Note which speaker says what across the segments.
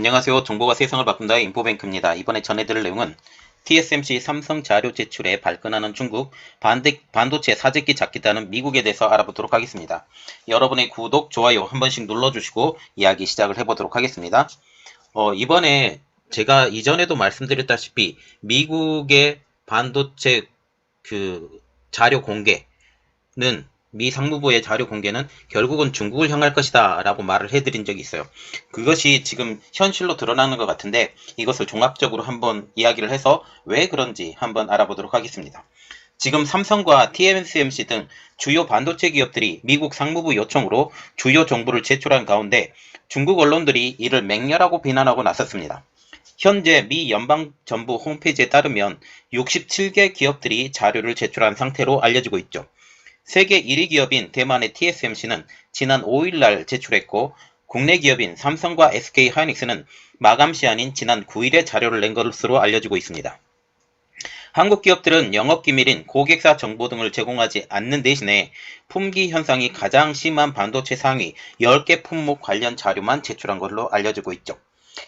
Speaker 1: 안녕하세요. 정보가 세상을 바꾼다의 인포뱅크입니다. 이번에 전해드릴 내용은 TSMC 삼성 자료 제출에 발끈하는 중국, 반도체 사재기 잡겠다는 미국에 대해서 알아보도록 하겠습니다. 여러분의 구독, 좋아요 한 번씩 눌러주시고 이야기 시작을 해보도록 하겠습니다. 이번에 제가 이전에도 말씀드렸다시피 미국의 반도체 자료 공개는 미 상무부의 자료 공개는 결국은 중국을 향할 것이다 라고 말을 해드린 적이 있어요. 그것이 지금 현실로 드러나는 것 같은데 이것을 종합적으로 한번 이야기를 해서 왜 그런지 한번 알아보도록 하겠습니다. 지금 삼성과 TSMC 등 주요 반도체 기업들이 미국 상무부 요청으로 주요 정보를 제출한 가운데 중국 언론들이 이를 맹렬하고 비난하고 나섰습니다. 현재 미 연방정부 홈페이지에 따르면 67개 기업들이 자료를 제출한 상태로 알려지고 있죠. 세계 1위 기업인 대만의 TSMC는 지난 5일날 제출했고 국내 기업인 삼성과 SK하이닉스는 마감 시한인 지난 9일에 자료를 낸 것으로 알려지고 있습니다. 한국 기업들은 영업기밀인 고객사 정보 등을 제공하지 않는 대신에 품귀 현상이 가장 심한 반도체 상위 10개 품목 관련 자료만 제출한 것으로 알려지고 있죠.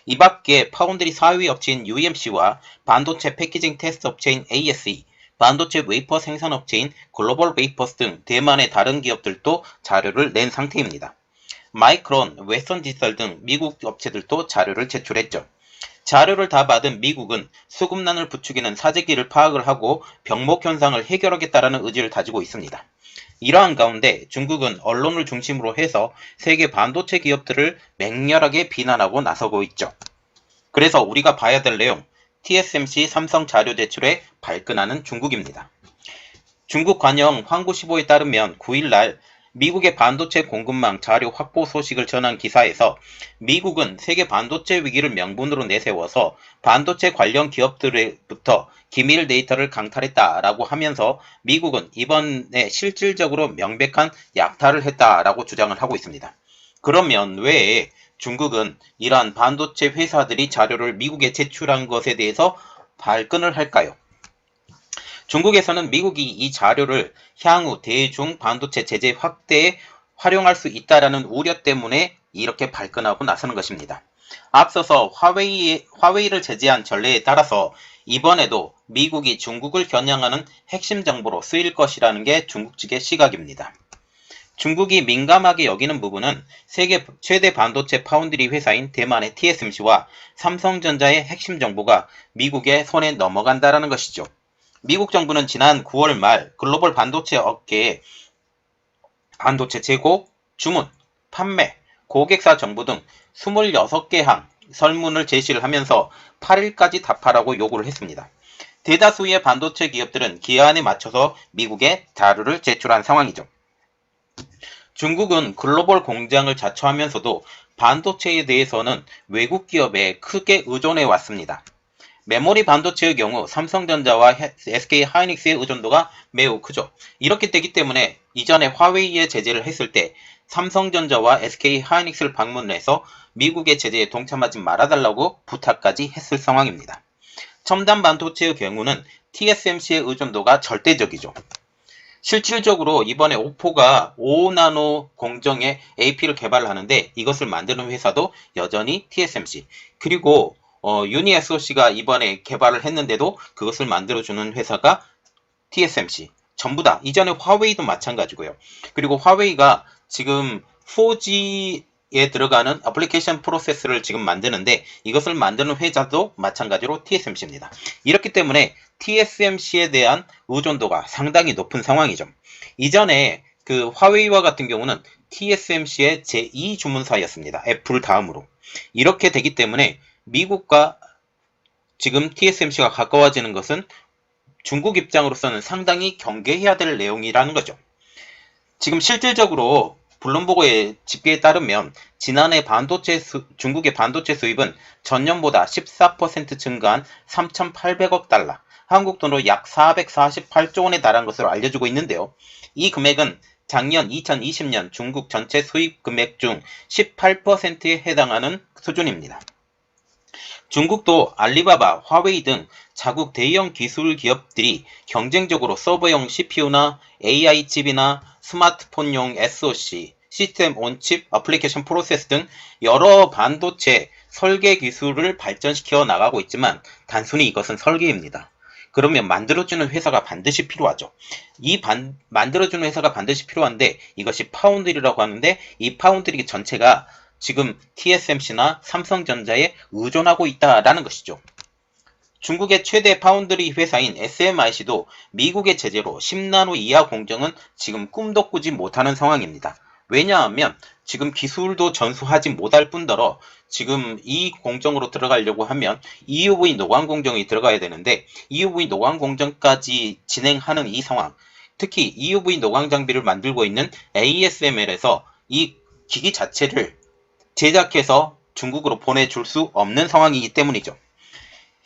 Speaker 1: 이 밖에 파운드리 4위 업체인 UMC와 반도체 패키징 테스트 업체인 ASE, 반도체 웨이퍼 생산업체인 글로벌 웨이퍼스 등 대만의 다른 기업들도 자료를 낸 상태입니다. 마이크론, 웨스턴디지털 등 미국 업체들도 자료를 제출했죠. 자료를 다 받은 미국은 수급난을 부추기는 사재기를 파악을 하고 병목 현상을 해결하겠다라는 의지를 다지고 있습니다. 이러한 가운데 중국은 언론을 중심으로 해서 세계 반도체 기업들을 맹렬하게 비난하고 나서고 있죠. 그래서 우리가 봐야 될 내용, TSMC 삼성 자료 제출에 발끈하는 중국입니다. 중국 관영 황구시보에 따르면 9일날 미국의 반도체 공급망 자료 확보 소식을 전한 기사에서 미국은 세계 반도체 위기를 명분으로 내세워서 반도체 관련 기업들로부터 기밀 데이터를 강탈했다라고 하면서 미국은 이번에 실질적으로 명백한 약탈을 했다라고 주장을 하고 있습니다. 그러면 왜 중국은 이러한 반도체 회사들이 자료를 미국에 제출한 것에 대해서 발끈을 할까요? 중국에서는 미국이 이 자료를 향후 대중 반도체 제재 확대에 활용할 수 있다라는 우려 때문에 이렇게 발끈하고 나서는 것입니다. 앞서서 화웨이를 제재한 전례에 따라서 이번에도 미국이 중국을 겨냥하는 핵심 정보로 쓰일 것이라는 게 중국 측의 시각입니다. 중국이 민감하게 여기는 부분은 세계 최대 반도체 파운드리 회사인 대만의 TSMC와 삼성전자의 핵심 정보가 미국의 손에 넘어간다는 것이죠. 미국 정부는 지난 9월 말 글로벌 반도체 업계에 반도체 재고, 주문, 판매, 고객사 정보 등 26개 항 설문을 제시를 하면서 8일까지 답하라고 요구를 했습니다. 대다수의 반도체 기업들은 기한에 맞춰서 미국에 자료를 제출한 상황이죠. 중국은 글로벌 공장을 자처하면서도 반도체에 대해서는 외국 기업에 크게 의존해 왔습니다. 메모리 반도체의 경우 삼성전자와 SK하이닉스의 의존도가 매우 크죠. 이렇게 되기 때문에 이전에 화웨이에 제재를 했을 때 삼성전자와 SK하이닉스를 방문해서 미국의 제재에 동참하지 말아달라고 부탁까지 했을 상황입니다. 첨단 반도체의 경우는 TSMC의 의존도가 절대적이죠. 실질적으로 이번에 오포가 5나노 공정의 AP를 개발을 하는데 이것을 만드는 회사도 여전히 TSMC, 그리고 유니SOC가 이번에 개발을 했는데도 그것을 만들어주는 회사가 TSMC, 전부 다. 이전에 화웨이도 마찬가지고요. 그리고 화웨이가 지금 4G에 들어가는 애플리케이션 프로세스를 지금 만드는데 이것을 만드는 회사도 마찬가지로 TSMC입니다. 이렇기 때문에 TSMC에 대한 의존도가 상당히 높은 상황이죠. 이전에 화웨이와 같은 경우는 TSMC의 제2 주문사였습니다. 애플 다음으로. 이렇게 되기 때문에 미국과 지금 TSMC가 가까워지는 것은 중국 입장으로서는 상당히 경계해야 될 내용이라는 거죠. 지금 실질적으로 블룸버그의 집계에 따르면 지난해 중국의 반도체 수입은 전년보다 14% 증가한 3,800억 달러, 한국 돈으로 약 448조 원에 달한 것으로 알려지고 있는데요. 이 금액은 작년 2020년 중국 전체 수입 금액 중 18%에 해당하는 수준입니다. 중국도 알리바바, 화웨이 등 자국 대형 기술 기업들이 경쟁적으로 서버용 CPU나 AI 칩이나 스마트폰용 SoC, 시스템 온칩, 애플리케이션 프로세스 등 여러 반도체 설계 기술을 발전시켜 나가고 있지만 단순히 이것은 설계입니다. 그러면 만들어주는 회사가 반드시 필요하죠. 만들어주는 회사가 반드시 필요한데 이것이 파운드리라고 하는데 이 파운드리 전체가 지금 TSMC나 삼성전자에 의존하고 있다라는 것이죠. 중국의 최대 파운드리 회사인 SMIC도 미국의 제재로 10나노 이하 공정은 지금 꿈도 꾸지 못하는 상황입니다. 왜냐하면 지금 기술도 전수하지 못할 뿐더러 지금 이 공정으로 들어가려고 하면 EUV 노광 공정이 들어가야 되는데 EUV 노광 공정까지 진행하는 이 상황, 특히 EUV 노광 장비를 만들고 있는 ASML에서 이 기기 자체를 제작해서 중국으로 보내줄 수 없는 상황이기 때문이죠.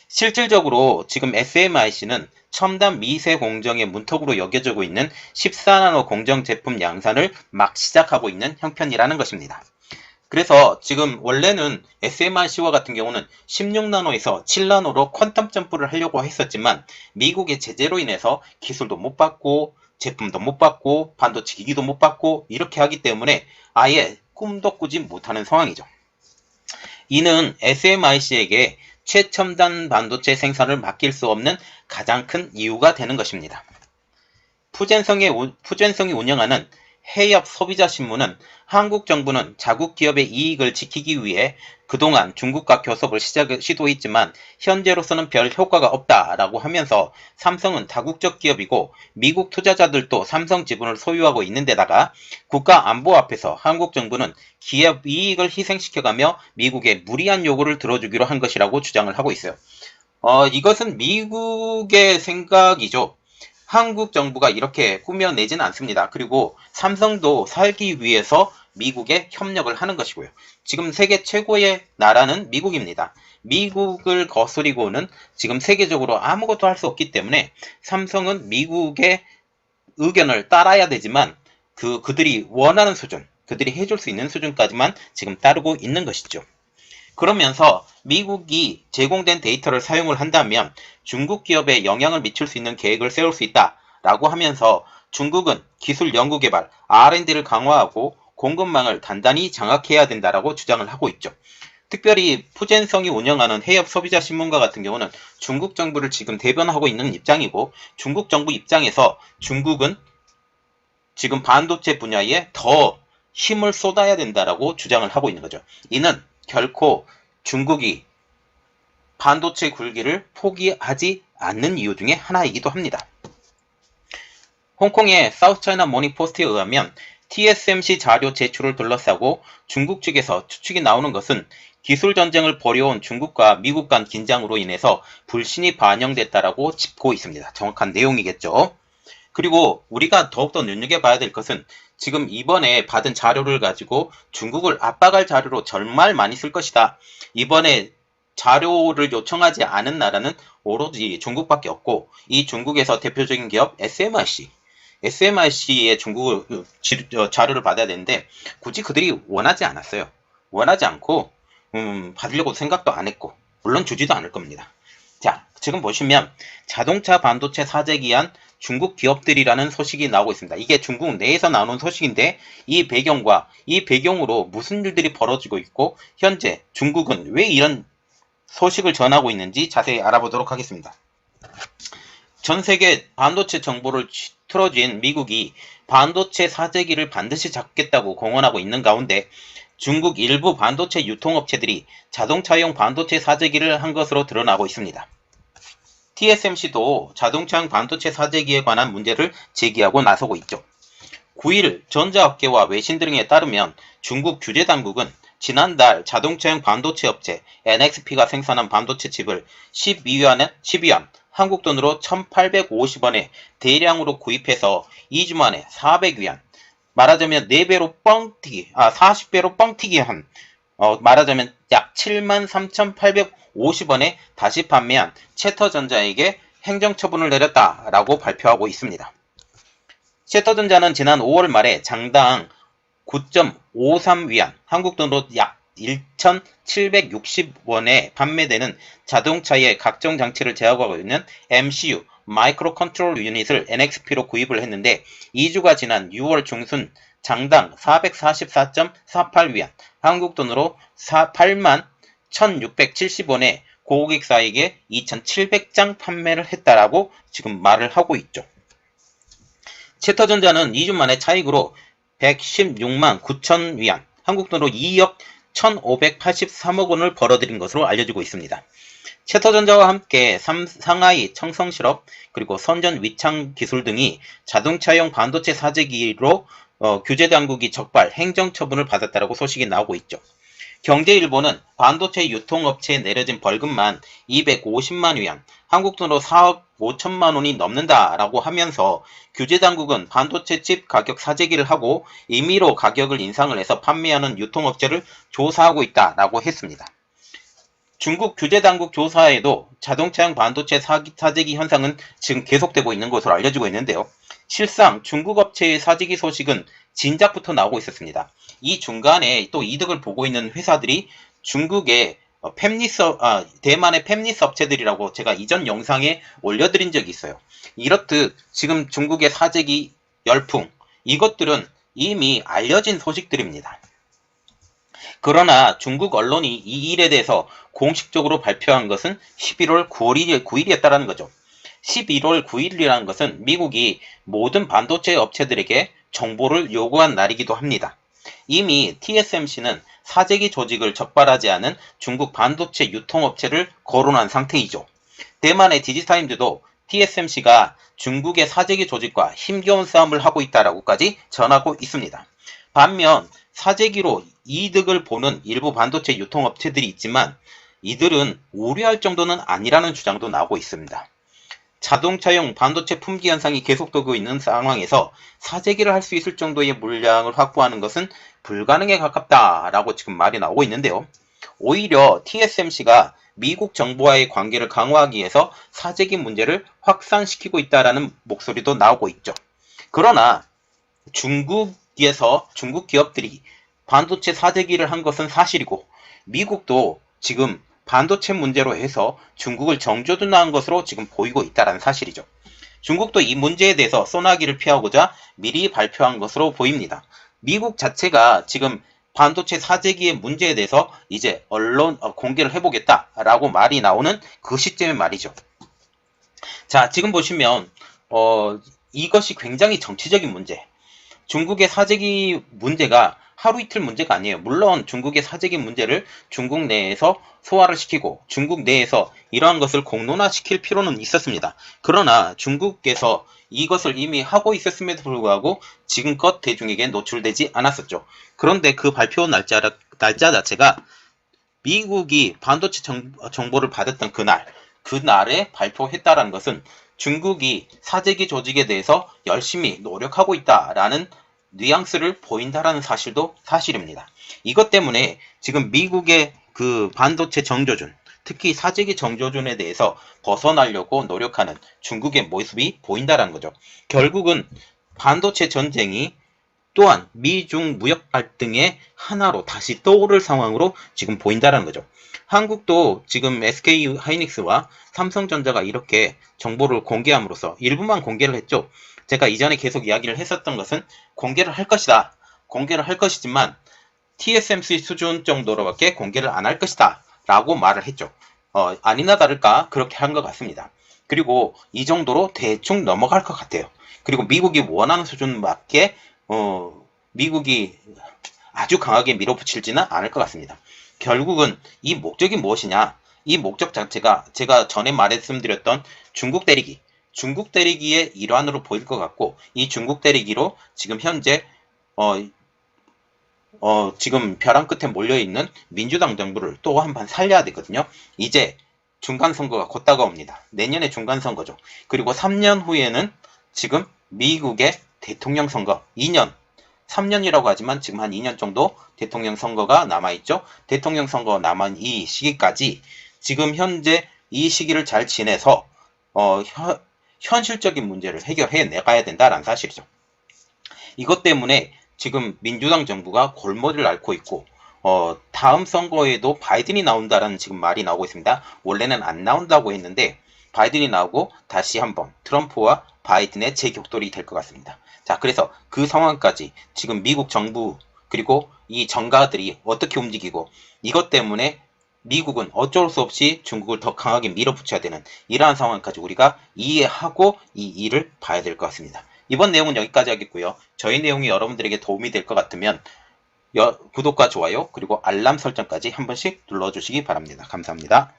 Speaker 1: 실질적으로 지금 SMIC는 첨단 미세 공정의 문턱으로 여겨지고 있는 14나노 공정 제품 양산을 막 시작하고 있는 형편이라는 것입니다. 그래서 지금 원래는 SMIC와 같은 경우는 16나노에서 7나노로 퀀텀 점프를 하려고 했었지만 미국의 제재로 인해서 기술도 못 받고 제품도 못 받고 반도체 기기도 못 받고 이렇게 하기 때문에 아예 꿈도 꾸지 못하는 상황이죠. 이는 SMIC에게 최첨단 반도체 생산을 맡길 수 없는 가장 큰 이유가 되는 것입니다. 푸젠성이 운영하는 해협 소비자 신문은 한국 정부는 자국 기업의 이익을 지키기 위해 그동안 중국과 교섭을 시도했지만 현재로서는 별 효과가 없다라고 하면서 삼성은 다국적 기업이고 미국 투자자들도 삼성 지분을 소유하고 있는 데다가 국가 안보 앞에서 한국 정부는 기업 이익을 희생시켜가며 미국의 무리한 요구를 들어주기로 한 것이라고 주장을 하고 있어요. 이것은 미국의 생각이죠. 한국 정부가 이렇게 꾸며내지는 않습니다. 그리고 삼성도 살기 위해서 미국에 협력을 하는 것이고요. 지금 세계 최고의 나라는 미국입니다. 미국을 거스리고는 지금 세계적으로 아무것도 할 수 없기 때문에 삼성은 미국의 의견을 따라야 되지만 그들이 원하는 수준, 그들이 해줄 수 있는 수준까지만 지금 따르고 있는 것이죠. 그러면서 미국이 제공된 데이터를 사용을 한다면 중국 기업에 영향을 미칠 수 있는 계획을 세울 수 있다라고 하면서 중국은 기술 연구개발, R&D를 강화하고 공급망을 단단히 장악해야 된다라고 주장을 하고 있죠. 특별히 푸젠성이 운영하는 해협 소비자 신문과 같은 경우는 중국 정부를 지금 대변하고 있는 입장이고 중국 정부 입장에서 중국은 지금 반도체 분야에 더 힘을 쏟아야 된다라고 주장을 하고 있는 거죠. 이는 결코 중국이 반도체 굴기를 포기하지 않는 이유 중에 하나이기도 합니다. 홍콩의 사우스차이나 모닝포스트에 의하면 TSMC 자료 제출을 둘러싸고 중국 측에서 추측이 나오는 것은 기술 전쟁을 벌여온 중국과 미국 간 긴장으로 인해서 불신이 반영됐다라고 짚고 있습니다. 정확한 내용이겠죠. 그리고 우리가 더욱더 눈여겨봐야 될 것은 지금 이번에 받은 자료를 가지고 중국을 압박할 자료로 정말 많이 쓸 것이다. 이번에 자료를 요청하지 않은 나라는 오로지 중국밖에 없고 이 중국에서 대표적인 기업 SMIC의 중국 자료를 받아야 되는데 굳이 그들이 원하지 않았어요. 원하지 않고 받으려고 생각도 안 했고 물론 주지도 않을 겁니다. 자, 지금 보시면 자동차 반도체 사재 기한 중국 기업들이라는 소식이 나오고 있습니다. 이게 중국 내에서 나오는 소식인데 이 배경으로 무슨 일들이 벌어지고 있고 현재 중국은 왜 이런 소식을 전하고 있는지 자세히 알아보도록 하겠습니다. 전 세계 반도체 정보를 틀어쥔 미국이 반도체 사재기를 반드시 잡겠다고 공언하고 있는 가운데 중국 일부 반도체 유통업체들이 자동차용 반도체 사재기를 한 것으로 드러나고 있습니다. TSMC도 자동차용 반도체 사재기에 관한 문제를 제기하고 나서고 있죠. 9일 전자업계와 외신 등에 따르면 중국 규제당국은 지난달 자동차용 반도체 업체 NXP가 생산한 반도체 칩을 12위안, 한국 돈으로 1,850원에 대량으로 구입해서 2주 만에 400위안, 말하자면 4배로 40배로 뻥튀기 한, 말하자면 약 73,850원에 다시 판매한 채터전자에게 행정처분을 내렸다라고 발표하고 있습니다. 채터전자는 지난 5월 말에 장당 9.53위안, 한국 돈으로 약 1,760원에 판매되는 자동차의 각종 장치를 제어하고 있는 MCU, 마이크로 컨트롤 유닛을 NXP로 구입을 했는데 2주가 지난 6월 중순 장당 444.48위안, 한국 돈으로 1670원에 고객사에게 2700장 판매를 했다라고 지금 말을 하고 있죠. 챕터전자는 2주 만에 차익으로 116만 9천 위안, 한국 돈으로 2억 1583억 원을 벌어들인 것으로 알려지고 있습니다. 챕터전자와 함께 상하이 청성실업 그리고 선전 위창 기술 등이 자동차용 반도체 사재기로 규제당국이 적발 행정처분을 받았다라고 소식이 나오고 있죠. 경제일보는 반도체 유통업체에 내려진 벌금만 250만 위안, 한국 돈으로 4억 5천만 원이 넘는다라고 하면서 규제당국은 반도체 칩 가격 사재기를 하고 임의로 가격을 인상을 해서 판매하는 유통업체를 조사하고 있다라고 했습니다. 중국 규제당국 조사에도 자동차용 반도체 사재기 현상은 지금 계속되고 있는 것으로 알려지고 있는데요. 실상 중국 업체의 사재기 소식은 진작부터 나오고 있었습니다. 이 중간에 또 이득을 보고 있는 회사들이 중국의 대만의 팹리스 업체들이라고 제가 이전 영상에 올려드린 적이 있어요. 이렇듯 지금 중국의 사재기 열풍, 이것들은 이미 알려진 소식들입니다. 그러나 중국 언론이 이 일에 대해서 공식적으로 발표한 것은 11월 9일이었다는 거죠. 11월 9일이라는 것은 미국이 모든 반도체 업체들에게 정보를 요구한 날이기도 합니다. 이미 TSMC는 사재기 조직을 적발하지 않은 중국 반도체 유통업체를 거론한 상태이죠. 대만의 디지타임즈도 TSMC가 중국의 사재기 조직과 힘겨운 싸움을 하고 있다라고까지 전하고 있습니다. 반면 사재기로 이득을 보는 일부 반도체 유통업체들이 있지만 이들은 우려할 정도는 아니라는 주장도 나오고 있습니다. 자동차용 반도체 품귀 현상이 계속되고 있는 상황에서 사재기를 할 수 있을 정도의 물량을 확보하는 것은 불가능에 가깝다라고 지금 말이 나오고 있는데요. 오히려 TSMC가 미국 정부와의 관계를 강화하기 위해서 사재기 문제를 확산시키고 있다라는 목소리도 나오고 있죠. 그러나 중국에서 중국 기업들이 반도체 사재기를 한 것은 사실이고 미국도 지금 반도체 문제로 해서 중국을 정조준하는 것으로 지금 보이고 있다는 사실이죠. 중국도 이 문제에 대해서 소나기를 피하고자 미리 발표한 것으로 보입니다. 미국 자체가 지금 반도체 사재기의 문제에 대해서 이제 언론 공개를 해보겠다라고 말이 나오는 그 시점의 말이죠. 자, 지금 보시면 이것이 굉장히 정치적인 문제. 중국의 사재기 문제가 하루 이틀 문제가 아니에요. 물론 중국의 사재기 문제를 중국 내에서 소화를 시키고 중국 내에서 이러한 것을 공론화시킬 필요는 있었습니다. 그러나 중국에서 이것을 이미 하고 있었음에도 불구하고 지금껏 대중에게 노출되지 않았었죠. 그런데 그 발표 날짜 자체가 미국이 반도체 정보를 받았던 그날에 발표했다라는 것은 중국이 사재기 조직에 대해서 열심히 노력하고 있다라는 뉘앙스를 보인다라는 사실도 사실입니다. 이것 때문에 지금 미국의 그 반도체 정조준, 특히 사재기 정조준에 대해서 벗어나려고 노력하는 중국의 모습이 보인다라는 거죠. 결국은 반도체 전쟁이 또한 미중 무역 갈등의 하나로 다시 떠오를 상황으로 지금 보인다라는 거죠. 한국도 지금 SK 하이닉스와 삼성전자가 이렇게 정보를 공개함으로써 일부만 공개를 했죠. 제가 이전에 계속 이야기를 했었던 것은 공개를 할 것이다. 공개를 할 것이지만 TSMC 수준 정도로밖에 공개를 안 할 것이다. 라고 말을 했죠. 아니나 다를까 그렇게 한 것 같습니다. 그리고 이 정도로 대충 넘어갈 것 같아요. 그리고 미국이 원하는 수준밖에 미국이 아주 강하게 밀어붙이지는 않을 것 같습니다. 결국은 이 목적이 무엇이냐? 이 목적 자체가 제가 전에 말씀드렸던 중국 때리기의 일환으로 보일 것 같고, 이 중국 때리기로 지금 현재 지금 벼랑 끝에 몰려있는 민주당 정부를 또 한 번 살려야 되거든요. 이제 중간선거가 곧 다가옵니다. 내년에 중간선거죠. 그리고 3년 후에는 지금 미국의 대통령 선거 3년이라고 하지만 지금 한 2년 정도 대통령 선거가 남아있죠. 대통령 선거 남은 이 시기까지 지금 현재 이 시기를 잘 지내서 현실적인 문제를 해결해 나가야 된다는 사실이죠. 이것 때문에 지금 민주당 정부가 골머리를 앓고 있고 다음 선거에도 바이든이 나온다라는 지금 말이 나오고 있습니다. 원래는 안 나온다고 했는데 바이든이 나오고 다시 한번 트럼프와 바이든의 재격돌이 될 것 같습니다. 자, 그래서 그 상황까지 지금 미국 정부 그리고 이 정가들이 어떻게 움직이고 이것 때문에 미국은 어쩔 수 없이 중국을 더 강하게 밀어붙여야 되는 이러한 상황까지 우리가 이해하고 이 일을 봐야 될 것 같습니다. 이번 내용은 여기까지 하겠고요. 저희 내용이 여러분들에게 도움이 될 것 같으면 구독과 좋아요 그리고 알람 설정까지 한 번씩 눌러주시기 바랍니다. 감사합니다.